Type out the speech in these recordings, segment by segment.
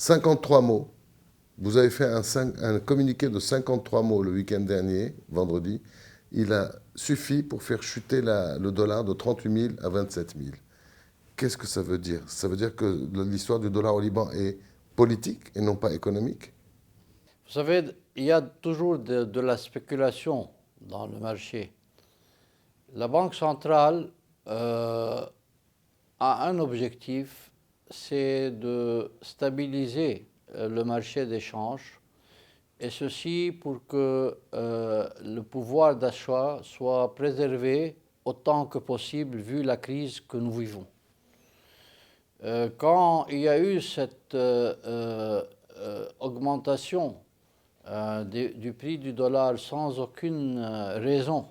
53 mots. Vous avez fait un communiqué de 53 mots le week-end dernier, vendredi. Il a suffi pour faire chuter le dollar de 38 000 à 27 000. Qu'est-ce que ça veut dire? Ça veut dire que l'histoire du dollar au Liban est politique et non pas économique? Vous savez, il y a toujours de la spéculation dans le marché. La Banque centrale a un objectif, c'est de stabiliser le marché d'échange, et ceci pour que le pouvoir d'achat soit préservé autant que possible vu la crise que nous vivons. Quand il y a eu cette augmentation du prix du dollar sans aucune raison,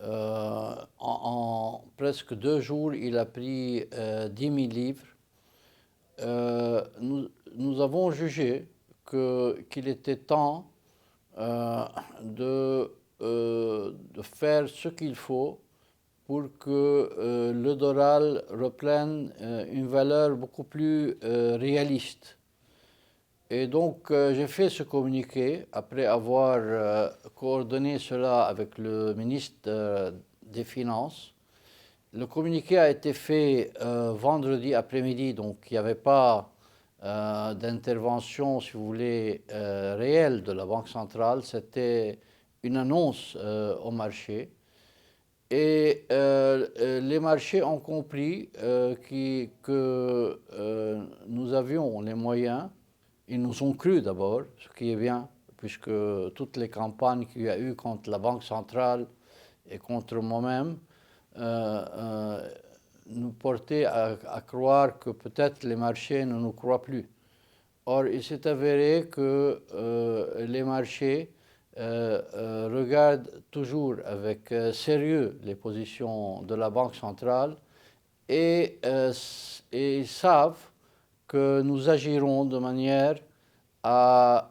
en presque 2 jours, il a pris 10 000 livres. Nous avons jugé qu'il était temps de faire ce qu'il faut pour que le dollar reprenne une valeur beaucoup plus réaliste. Et donc, j'ai fait ce communiqué après avoir coordonné cela avec le ministre des Finances. Le communiqué a été fait vendredi après-midi, donc il n'y avait pas d'intervention, si vous voulez, réelle de la Banque centrale. C'était une annonce au marché. Et les marchés ont compris que nous avions les moyens. Ils nous ont cru d'abord, ce qui est bien, puisque toutes les campagnes qu'il y a eu contre la Banque centrale et contre moi-même nous portaient à croire que peut-être les marchés ne nous croient plus. Or, il s'est avéré que les marchés regardent toujours avec sérieux les positions de la Banque centrale et ils savent que nous agirons de manière à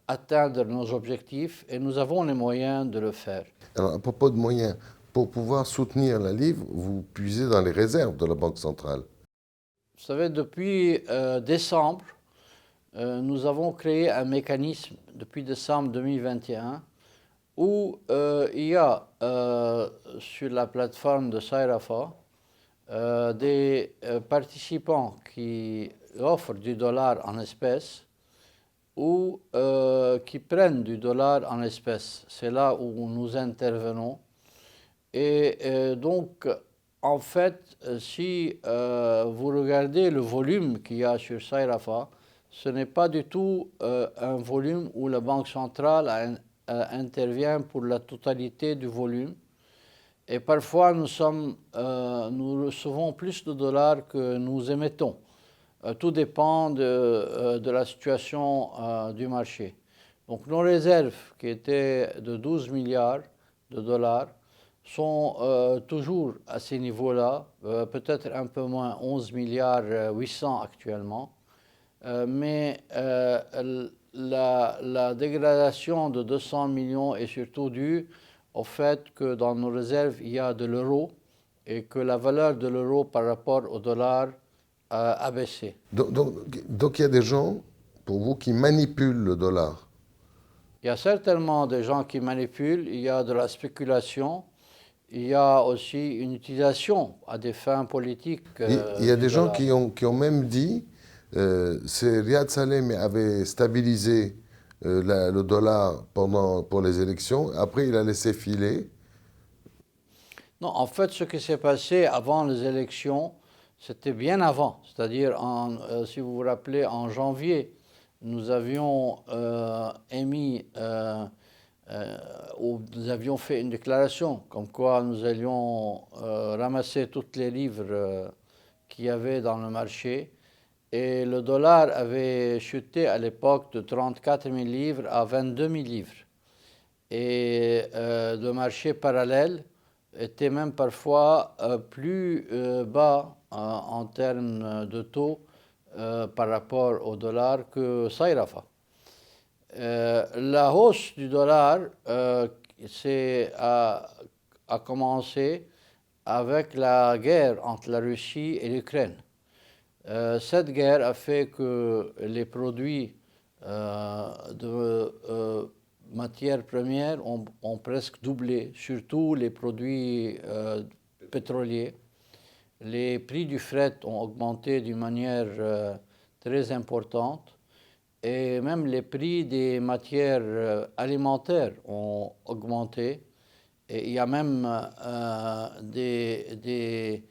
atteindre nos objectifs et nous avons les moyens de le faire. Alors, à propos de moyens, pour pouvoir soutenir la livre, vous puisez dans les réserves de la Banque centrale. Vous savez, depuis décembre, nous avons créé un mécanisme depuis décembre 2021 où il y a sur la plateforme de Sairafa des participants qui offrent du dollar en espèces ou qui prennent du dollar en espèces. C'est là où nous intervenons. Et donc, en fait, si vous regardez le volume qu'il y a sur Sairafa, ce n'est pas du tout un volume où la Banque centrale intervient pour la totalité du volume. Et parfois, nous recevons plus de dollars que nous émettons. Tout dépend de la situation du marché. Donc nos réserves, qui étaient de 12 milliards de dollars, sont toujours à ces niveaux-là, peut-être un peu moins, 11 milliards 800 actuellement. Mais la dégradation de 200 millions est surtout due au fait que dans nos réserves, il y a de l'euro et que la valeur de l'euro par rapport au dollar a baissé. Donc, il y a des gens, pour vous, qui manipulent le dollar. Il y a certainement des gens qui manipulent, il y a de la spéculation, il y a aussi une utilisation à des fins politiques Il y a du des gens dollar. qui ont même dit, c'est Riyad Salem avait stabilisé le dollar pour les élections, après il a laissé filer. Non, en fait, ce qui s'est passé avant les élections, c'était bien avant. C'est-à-dire, si vous vous rappelez, en janvier, nous avions nous avions fait une déclaration comme quoi nous allions ramasser tous les livres qu'il y avait dans le marché. Et le dollar avait chuté à l'époque de 34 000 livres à 22 000 livres. Et le marché parallèle était même parfois plus bas en termes de taux par rapport au dollar que Sairafa. La hausse du dollar a commencé avec la guerre entre la Russie et l'Ukraine. Cette guerre a fait que les produits de matières premières ont presque doublé, surtout les produits pétroliers. Les prix du fret ont augmenté d'une manière très importante et même les prix des matières alimentaires ont augmenté. Et il y a même des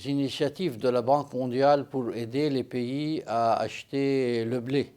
initiatives de la Banque mondiale pour aider les pays à acheter le blé.